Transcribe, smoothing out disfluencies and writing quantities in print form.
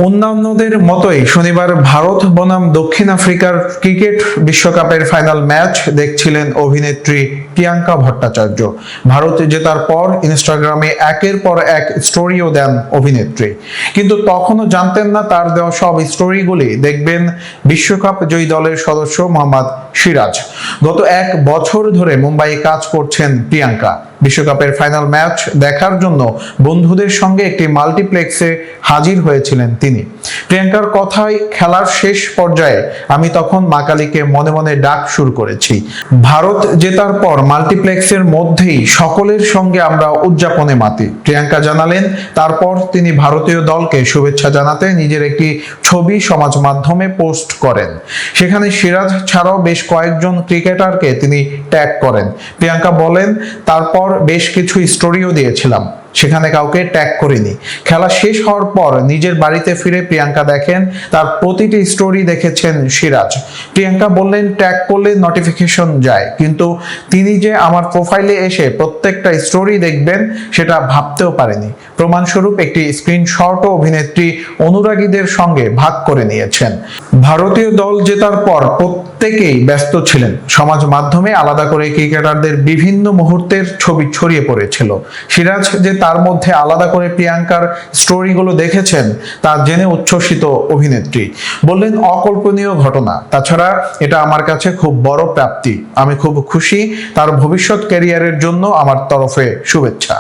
অন্যান্যদের মতোই শনিবার ভারত বনাম দক্ষিণ আফ্রিকার ক্রিকেট বিশ্বকাপের ফাইনাল ম্যাচ দেখছিলেন অভিনেত্রী প্রিয়াঙ্কা ভট্টাচার্য। ভারত জেতার পর ইনস্টাগ্রামে একের পর এক স্টোরিও দেন অভিনেত্রী, কিন্তু তখনও জানতেন না তার দেওয়া সব স্টোরিগুলি দেখবেন বিশ্বকাপ জয়ী দলের সদস্য মোহাম্মদ সিরাজ। গত এক বছর ধরে মুম্বাইয়ে কাজ করছেন প্রিয়াঙ্কা। বিশ্বকাপের ফাইনাল ম্যাচ দেখার জন্য বন্ধুদের সঙ্গে একটি মাল্টিপ্লেক্সে হাজির হয়েছিলেন তিনি। প্রিয়াঙ্কার কথায়, খেলার শেষ পর্যায়ে আমি তখন মা কালীকে মনে মনে ডাক শুরু করেছি। ভারত জেতার পর মাল্টিপ্লেক্সের মধ্যেই সকলের সঙ্গে আমরা উদযাপনে মাতি। প্রিয়াঙ্কা জানালেন, তারপর তিনি ভারতীয় দলকে শুভেচ্ছা জানাতে নিজের একটি ছবি সমাজ মাধ্যমে পোস্ট করেন। সেখানে সিরাজ ছাড়াও বেশ কয়েকজন ক্রিকেটারকে তিনি ট্যাগ করেন। প্রিয়াঙ্কা বলেন, তারপর বেশ কিছু স্টোরিও দিয়েছিলাম, সেখানে কাউকে ট্যাগ করিনি। খেলা শেষ হওয়ার পর নিজের বাড়িতে ফিরে প্রিয়াঙ্কা দেখেন তার প্রতিটি স্টোরি দেখেছেন সিরাজ। প্রিয়াঙ্কা বললেন, ট্যাগ করলে নোটিফিকেশন যায়, কিন্তু তিনি যে আমার প্রোফাইলে এসে প্রত্যেকটা স্টোরি দেখবেন সেটা ভাবতেও পারেনি। প্রমাণস্বরূপ একটি স্ক্রিনশটও অভিনেত্রী অনুরাগীদের সঙ্গে ভাগ করে নিয়েছেন। ভারতীয় দল জেতার পর প্রত্যেকেই ব্যস্ত ছিলেন। সমাজ মাধ্যমে আলাদা করে ক্রিকেটারদের বিভিন্ন মুহূর্তের ছবি ছড়িয়ে পড়েছিল। সিরাজ যে তার মধ্যে আলাদা করে প্রিয়াঙ্কার স্টোরিগুলো দেখেছেন তা জেনে উচ্ছ্বসিত অভিনেত্রী। বললেন, অকল্পনীয় ঘটনা, তাছাড়া এটা আমার কাছে খুব বড় প্রাপ্তি। আমি খুব খুশি, তার ভবিষ্যৎ ক্যারিয়ারের জন্য আমার তরফে শুভেচ্ছা।